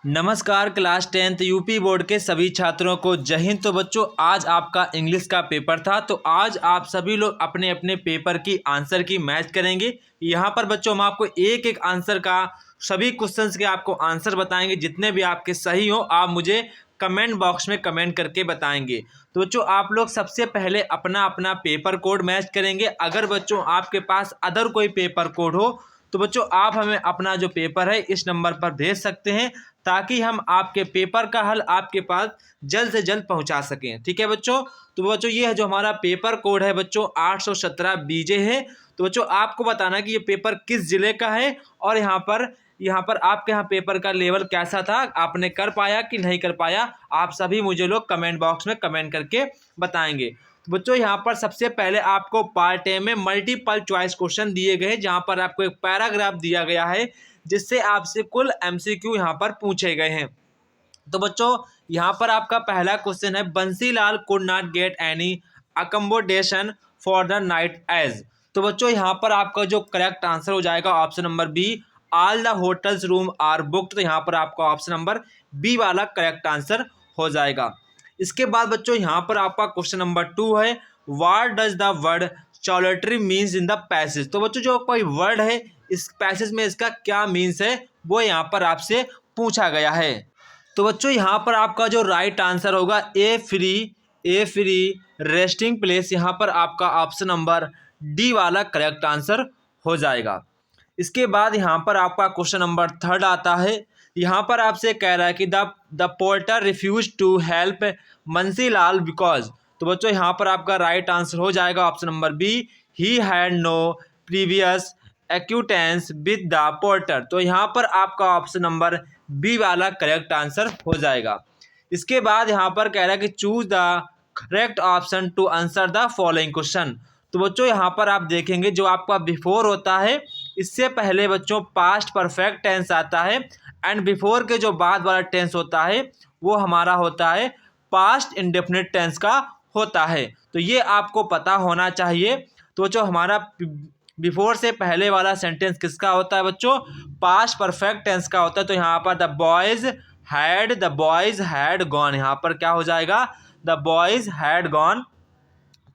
नमस्कार class 10th UP board के सभी छात्रों को जय हिंद। तो बच्चों, आज आपका इंग्लिश का पेपर था। तो आज आप सभी लोग अपने अपने पेपर की आंसर की मैच करेंगे। यहाँ पर बच्चों हम आपको एक एक आंसर का सभी क्वेश्चंस के आपको आंसर बताएंगे। जितने भी आपके सही हो आप मुझे कमेंट बॉक्स में कमेंट करके बताएंगे। तो बच्चों आप लोग सबसे पहले अपना अपना पेपर कोड मैच करेंगे। अगर बच्चों आपके पास अदर कोई पेपर कोड हो तो बच्चों आप हमें अपना जो पेपर है इस नंबर पर भेज सकते हैं, ताकि हम आपके पेपर का हल आपके पास जल्द से जल्द पहुंचा सकें। ठीक है बच्चों। तो बच्चों ये है जो हमारा पेपर कोड है बच्चों 817 बीजे है। तो बच्चों आपको बताना कि ये पेपर किस जिले का है और यहाँ पर आपके यहाँ पेपर का लेवल कैसा था, आपने कर पाया कि नहीं कर पाया। आप सभी मुझे लोग कमेंट बॉक्स में कमेंट करके बताएंगे। तो बच्चों यहाँ पर सबसे पहले आपको पार्ट ए में मल्टीपल चॉइस क्वेश्चन दिए गए, जहाँ पर आपको एक पैराग्राफ दिया गया है जिससे आपसे कुल एमसीक्यू यहाँ पर पूछे गए हैं। तो बच्चों यहाँ पर आपका पहला क्वेश्चन है, Bansilal could not get any accommodation for the night as. तो बच्चों यहाँ पर आपका जो करेक्ट आंसर हो जाएगा option number B, all the hotels room are booked. तो यहाँ पर आपका ऑप्शन नंबर बी वाला करेक्ट आंसर हो जाएगा। इसके बाद बच्चों यहाँ पर आपका क्वेश्चन नंबर 2 है, what does the word solitary means in the passage. तो बच्चों जो कोई वर्ड है इस पैसेज में इसका क्या मीन्स है वो यहाँ पर आपसे पूछा गया है। तो बच्चों यहाँ पर आपका जो राइट आंसर होगा ए फ्री रेस्टिंग प्लेस। यहाँ पर आपका ऑप्शन नंबर डी वाला करेक्ट आंसर हो जाएगा। इसके बाद यहाँ पर आपका क्वेश्चन नंबर 3 आता है। यहाँ पर आपसे कह रहा है कि the porter refuse to help Bansilal because. तो बच्चों यहाँ पर आपका राइट आंसर हो जाएगा option number B, he had no previous acquaintance with the porter. तो यहाँ पर आपका ऑप्शन नंबर बी वाला करेक्ट आंसर हो जाएगा। इसके बाद यहाँ पर कह रहा है कि choose the correct option to answer the following question. तो बच्चों यहाँ पर आप देखेंगे जो आपका बिफोर होता है इससे पहले बच्चों पास्ट परफेक्ट टेंस आता है, एंड बिफोर के जो बाद वाला टेंस होता है वो हमारा होता है पास्ट इंडेफिनिट टेंस का होता है। तो ये आपको पता होना चाहिए। तो जो हमारा बिफोर से पहले वाला सेंटेंस किसका होता है बच्चों, पास्ट परफेक्ट टेंस का होता है। तो यहाँ पर द बॉयज हैड गॉन, यहाँ पर क्या हो जाएगा, द बॉयज हैड गॉन।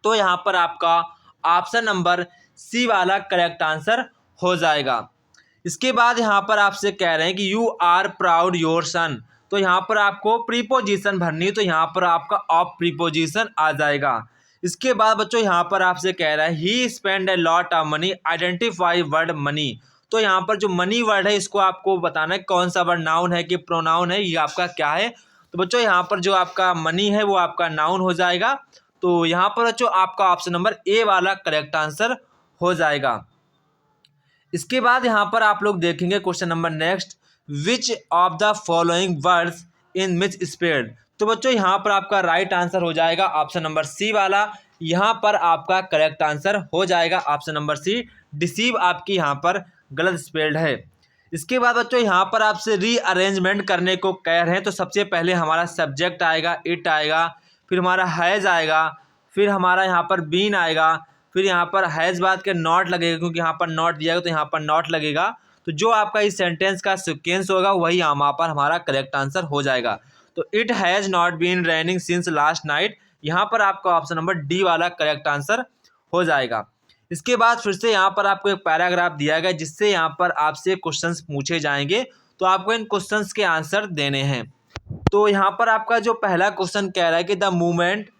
तो यहाँ पर आपका ऑप्शन नंबर सी वाला करेक्ट आंसर हो जाएगा। इसके बाद यहाँ पर आपसे कह रहे हैं कि you are proud your son. तो यहाँ पर आपको प्रीपोजिशन भरनी है, तो यहाँ पर आपका ऑफ प्रीपोजिशन आ जाएगा। इसके बाद बच्चों यहाँ पर आपसे कह रहा है he spend a lot of money, identify word money. तो यहाँ पर जो मनी वर्ड है इसको आपको बताना है कौन सा वर्ड नाउन है कि प्रोनाउन है, ये आपका क्या है। तो बच्चों यहाँ पर जो आपका मनी है वो आपका नाउन हो जाएगा। तो यहाँ पर बच्चों आपका ऑप्शन नंबर ए वाला करेक्ट आंसर हो जाएगा। इसके बाद यहाँ पर आप लोग देखेंगे question number next, which of the following words in misspelled. तो बच्चों यहाँ पर आपका राइट आंसर हो जाएगा ऑप्शन नंबर सी वाला। यहाँ पर आपका करेक्ट आंसर हो जाएगा ऑप्शन नंबर सी, डिसीव आपकी यहाँ पर गलत स्पेल्ड है। इसके बाद बच्चों यहाँ पर आपसे रीअरेंजमेंट करने को कह रहे हैं। तो सबसे पहले हमारा सब्जेक्ट आएगा, इट आएगा, फिर हमारा हैज़ आएगा, फिर हमारा यहाँ पर बीन आएगा, फिर यहाँ पर हैज़ बाद के नॉट लगेगा क्योंकि यहाँ पर नॉट दिया गया तो यहाँ पर नॉट लगेगा। तो जो आपका इस सेंटेंस का सीक्वेंस होगा वही यहाँ पर हमारा करेक्ट आंसर हो जाएगा। तो it has not been raining since last night, यहाँ पर आपका ऑप्शन नंबर डी वाला करेक्ट आंसर हो जाएगा। इसके बाद फिर से यहाँ पर आपको एक पैराग्राफ दिया गया जिससे यहाँ पर आपसे क्वेश्चंस पूछे जाएंगे। तो आपको इन क्वेश्चंस के आंसर देने हैं। तो यहाँ पर आपका जो पहला क्वेश्चन कह रहा है कि the moment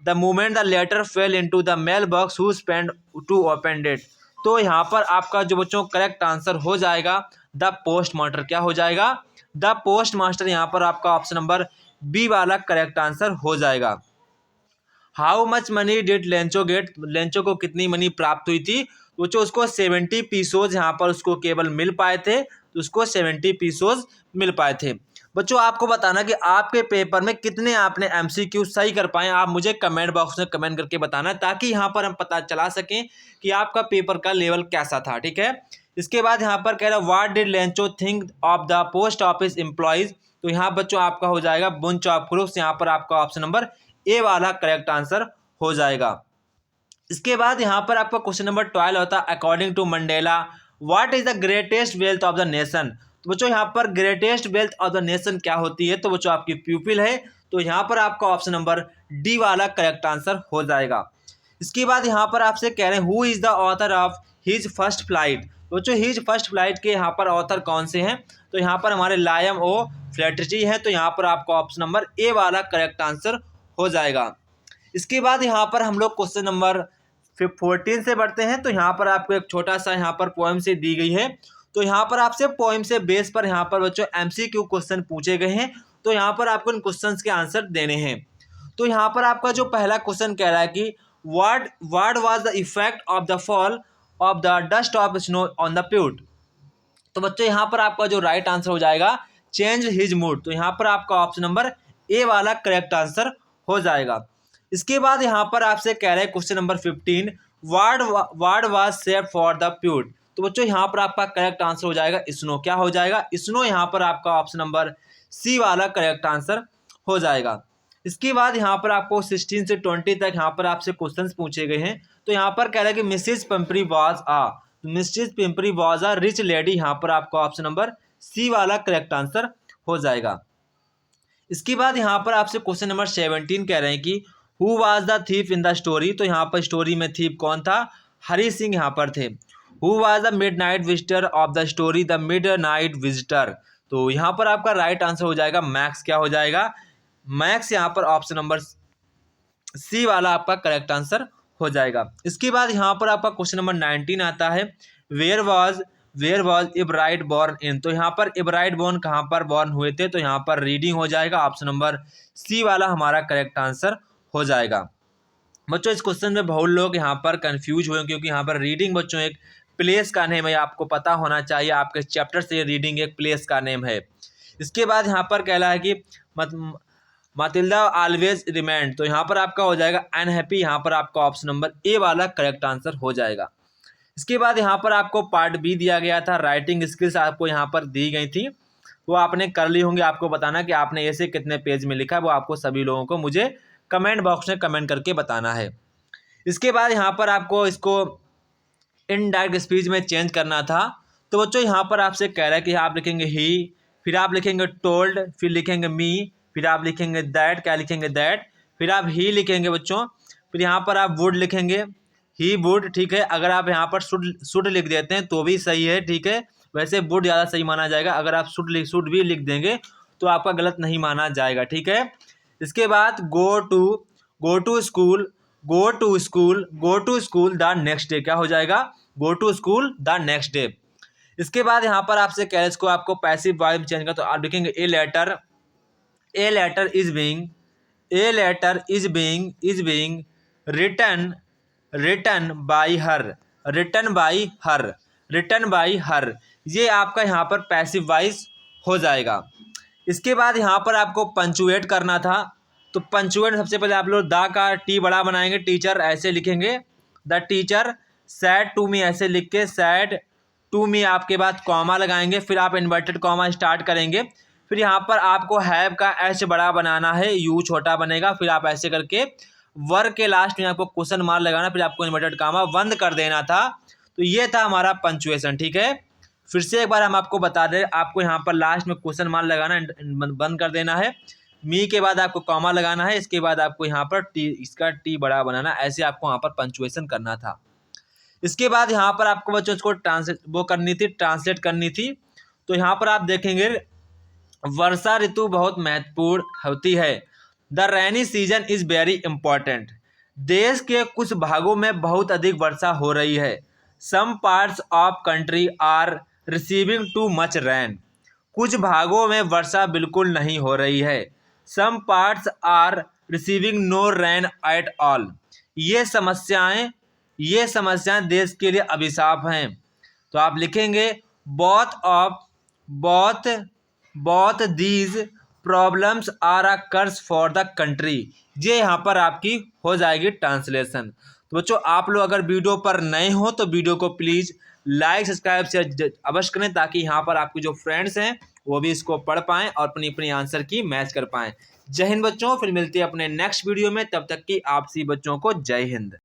the letter fell into the mail box who spend to open it. तो यहाँ पर आपका जो बच्चों करेक्ट आंसर हो जाएगा द पोस्ट मास्टर। क्या हो जाएगा, द पोस्ट मास्टर। यहाँ पर आपका ऑप्शन नंबर बी वाला करेक्ट आंसर हो जाएगा। How much money did Lencho get, Lencho को कितनी मनी प्राप्त हुई थी। बच्चों उसको 70 पीसोज यहाँ पर उसको केवल मिल पाए थे, तो उसको 70 पीसोज मिल पाए थे। बच्चों आपको बताना कि आपके पेपर में कितने आपने एमसीक्यू सही कर पाए, आप मुझे कमेंट बॉक्स में कमेंट करके बताना ताकि यहाँ पर हम पता चला सकें कि आपका पेपर का लेवल कैसा था। ठीक है। इसके बाद यहाँ पर कह रहा है what did Lencho think of the post office employees. तो यहाँ बच्चों आपका हो जाएगा बुंच ऑफ ग्रुप्स। यहाँ पर आपका ऑप्शन नंबर ए वाला करेक्ट आंसर हो जाएगा। इसके बाद यहाँ पर आपका क्वेश्चन नंबर 12 होता है according to Mandela what is the greatest wealth of the nation. तो बच्चों यहाँ पर greatest wealth of the nation क्या होती है, तो बच्चों आपकी प्यूपिल है। तो यहाँ पर आपका ऑप्शन नंबर डी वाला करेक्ट आंसर हो जाएगा। इसके बाद यहाँ पर आपसे कह रहे हैं who is the author of his first flight. बच्चों हिज फर्स्ट फ्लाइट के यहाँ पर ऑथर कौन से हैं, तो यहाँ पर हमारे लायम ओ फ्लैटर्जी हैं। तो यहाँ पर आपका ऑप्शन नंबर ए वाला करेक्ट आंसर हो जाएगा। इसके बाद यहाँ पर हम लोग क्वेश्चन नंबर 14 से बढ़ते हैं। तो यहाँ पर आपको एक छोटा सा यहाँ पर पोएम से दी गई है। तो यहाँ पर आपसे पोएम से बेस पर यहाँ पर बच्चों MCQ क्वेश्चन पूछे गए हैं। तो यहाँ पर आपको इन क्वेश्चंस के आंसर देने हैं। तो यहाँ पर आपका जो पहला क्वेश्चन कह रहा है कि what was the effect of the fall of the dust of snow on the poet. तो बच्चों यहाँ पर आपका जो राइट आंसर हो जाएगा चेंज हिज मूड। तो यहाँ पर आपका ऑप्शन नंबर ए वाला करेक्ट आंसर हो जाएगा। इसके बाद यहाँ पर आपसे कह रहे हैं question number 15 word was saved for the poet. तो बच्चों यहाँ पर आपका करेक्ट आंसर हो जाएगा स्नो। क्या हो जाएगा स्नो। यहाँ पर आपका ऑप्शन नंबर सी वाला करेक्ट आंसर हो जाएगा। इसके बाद यहाँ पर आपको 16 से 20 तक यहाँ पर आपसे क्वेश्चंस पूछे गए हैं। तो यहाँ पर कह रहा है कि Mrs Pimpri was a rich lady. यहाँ पर आपका ऑप्शन नंबर सी वाला करेक्ट आंसर हो जाएगा। इसके बाद यहाँ पर आपसे क्वेश्चन नंबर 17 कह रहे हैं कि who was the thief in the story. तो यहाँ पर स्टोरी में थीफ कौन था, हरी सिंह यहाँ पर थे। Who was the midnight visitor of the story, the midnight visitor. तो यहाँ पर आपका राइट आंसर हो जाएगा मैक्स। क्या हो जाएगा मैक्स। यहाँ पर ऑप्शन नंबर सी वाला आपका करेक्ट आंसर हो जाएगा। इसके बाद यहाँ पर आपका क्वेश्चन नंबर 19 आता है where was Ebright born in. तो यहाँ पर इब्राइट बॉर्न कहाँ पर बॉर्न हुए थे, तो यहाँ पर रीडिंग हो जाएगा। ऑप्शन नंबर सी वाला हमारा करेक्ट आंसर हो जाएगा। बच्चों इस क्वेश्चन में बहुत लोग यहाँ पर कंफ्यूज हुए क्योंकि यहाँ पर रीडिंग बच्चों एक प्लेस का नेम है, आपको पता होना चाहिए। आपके चैप्टर से रीडिंग एक प्लेस का नेम है। इसके बाद यहाँ पर कह रहा है कि मातिल्दा ऑलवेज रिमेंड। तो यहाँ पर आपका हो जाएगा अनहैप्पी। यहाँ पर आपका ऑप्शन नंबर ए वाला करेक्ट आंसर हो जाएगा। इसके बाद यहाँ पर आपको पार्ट बी दिया गया था, राइटिंग स्किल्स आपको यहाँ पर दी गई थी, वो आपने कर ली होंगी। आपको बताना कि आपने ऐसे कितने पेज में लिखा है, वो आपको सभी लोगों को मुझे कमेंट बॉक्स में कमेंट करके बताना है। इसके बाद यहाँ पर आपको इसको इनडायरेक्ट स्पीच में चेंज करना था। तो बच्चों यहाँ पर आपसे कह रहा है कि आप लिखेंगे ही, फिर आप लिखेंगे टोल्ड, फिर लिखेंगे मी, फिर आप लिखेंगे दैट। क्या लिखेंगे दैट। फिर आप ही लिखेंगे बच्चों। फिर यहाँ पर आप वुड लिखेंगे, ही वुड। ठीक है, अगर आप यहाँ पर शुड लिख देते हैं तो भी सही है। ठीक है, वैसे वुड ज़्यादा सही माना जाएगा। अगर आप शुड भी लिख देंगे तो आपका गलत नहीं माना जाएगा। ठीक है। इसके बाद go to school the next day. क्या हो जाएगा go to school the next day. इसके बाद यहाँ पर आपसे कह रहे इसको आपको पैसिव वॉइस चेंज कर, तो आप लिखेंगे a letter is being written by her. ये आपका यहाँ पर पैसिव वॉइस हो जाएगा। इसके बाद यहाँ पर आपको पंचुएट करना था। तो पंचुएट सबसे पहले आप लोग द का टी बड़ा बनाएंगे, टीचर ऐसे लिखेंगे, the teacher said to me ऐसे लिख के सैड टू मी, आपके बाद कॉमा लगाएंगे, फिर आप इन्वर्टेड कॉमा स्टार्ट करेंगे। फिर यहाँ पर आपको हैव का एच बड़ा बनाना है, यू छोटा बनेगा, फिर आप ऐसे करके वर्ग के लास्ट में आपको क्वेश्चन मार्क लगाना, फिर आपको इन्वर्टेड कॉमा बंद कर देना था। तो ये था हमारा पंचुएशन। ठीक है, फिर से एक बार हम आपको बता दें, आपको यहाँ पर लास्ट में क्वेश्चन मार्क लगाना, बंद कर देना है, मी के बाद आपको कॉमा लगाना है, इसके बाद आपको यहाँ पर टी, इसका टी बड़ा बनाना, ऐसे आपको यहाँ पर पंचुएशन करना था। इसके बाद यहाँ पर आपको बच्चों इसको ट्रांसलेट करनी थी। तो यहाँ पर आप देखेंगे वर्षा ऋतु बहुत महत्वपूर्ण होती है। The rainy season is very important. देश के कुछ भागों में बहुत अधिक वर्षा हो रही है। Some parts of country are receiving too much rain. कुछ भागों में वर्षा बिल्कुल नहीं हो रही है। Some parts are receiving no rain at all. ये समस्याएं देश के लिए अभिशाप हैं। तो आप लिखेंगे both these problems are a curse for the country। ये यहाँ पर आपकी हो जाएगी ट्रांसलेशन। तो बच्चों आप लोग अगर वीडियो पर नए हो तो वीडियो को प्लीज़ लाइक सब्सक्राइब शेयर अवश्य करें, ताकि यहाँ पर आपके जो फ्रेंड्स हैं वो भी इसको पढ़ पाएँ और अपनी आंसर की मैच कर पाएँ। जय हिंद बच्चों, फिर मिलते हैं अपने नेक्स्ट वीडियो में। तब तक की आपसी बच्चों को जय हिंद।